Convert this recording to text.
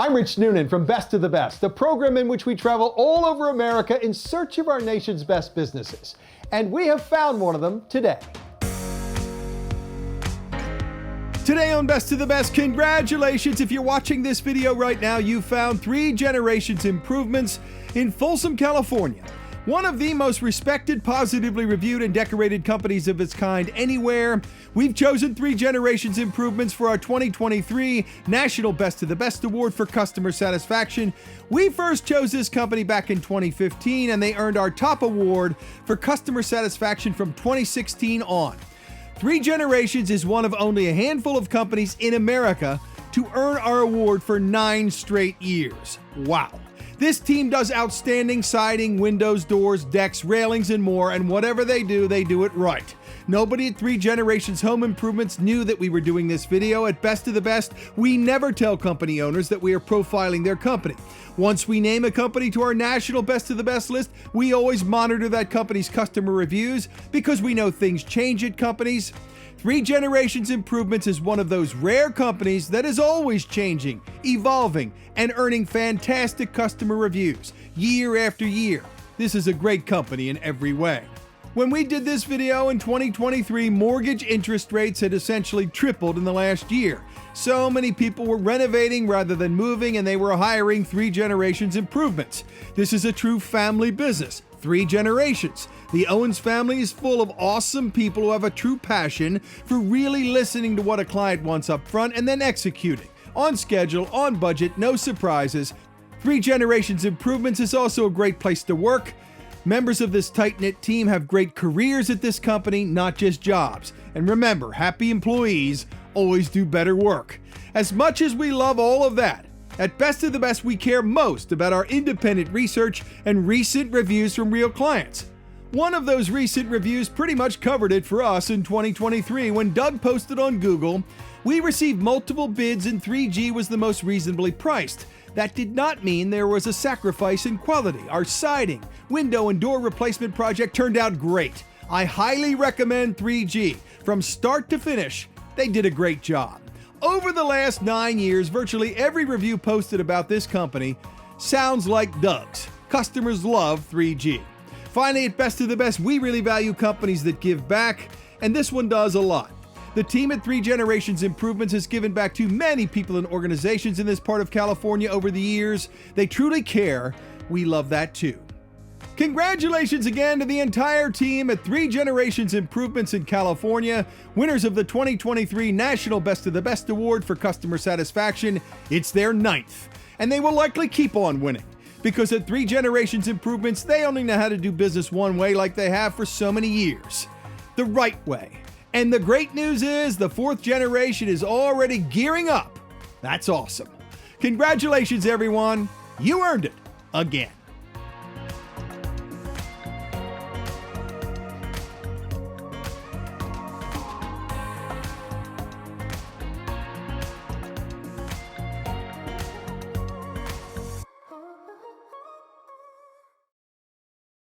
I'm Rich Noonan from Best of the Best, the program in which we travel all over America in search of our nation's best businesses. And we have found one of them today. Today on Best of the Best, congratulations. If you're watching this video right now, you found 3 Generations Improvements in Folsom, California. One of the most respected, positively reviewed, and decorated companies of its kind anywhere. We've chosen 3 Generations Improvements for our 2023 National Best of the Best Award for Customer Satisfaction. We first chose this company back in 2015, and they earned our top award for customer satisfaction from 2016 on. 3 Generations is one of only a handful of companies in America to earn our award for 9 straight years. Wow. This team does outstanding siding, windows, doors, decks, railings, and more, and whatever they do it right. Nobody at 3 Generations Home Improvements knew that we were doing this video. At Best of the Best, we never tell company owners that we are profiling their company. Once we name a company to our national Best of the Best list, we always monitor that company's customer reviews because we know things change at companies. 3 Generations Improvements is one of those rare companies that is always changing, evolving, and earning fantastic customer reviews year after year. This is a great company in every way. When we did this video in 2023, mortgage interest rates had essentially tripled in the last year. So many people were renovating rather than moving, and they were hiring 3 Generations Improvements. This is a true family business. 3 generations. The Owens family is full of awesome people who have a true passion for really listening to what a client wants up front and then executing. On schedule, on budget, no surprises. 3 Generations Improvements is also a great place to work. Members of this tight-knit team have great careers at this company, not just jobs. And remember, happy employees always do better work. As much as we love all of that, at Best of the Best, we care most about our independent research and recent reviews from real clients. One of those recent reviews pretty much covered it for us in 2023 when Doug posted on Google, "We received multiple bids and 3G was the most reasonably priced. That did not mean there was a sacrifice in quality. Our siding, window, and door replacement project turned out great. I highly recommend 3G. From start to finish, they did a great job." Over the last 9 years, virtually every review posted about this company sounds like Doug's. Customers love 3G. Finally, at Best of the Best, we really value companies that give back, and this one does a lot. The team at 3 Generations Improvements has given back to many people and organizations in this part of California over the years. They truly care. We love that too. Congratulations again to the entire team at 3 Generations Improvements in California, winners of the 2023 National Best of the Best Award for Customer Satisfaction. It's their 9th, and they will likely keep on winning, because at 3 Generations Improvements, they only know how to do business one way like they have for so many years, the right way. And the great news is the 4th generation is already gearing up. That's awesome. Congratulations, everyone. You earned it again.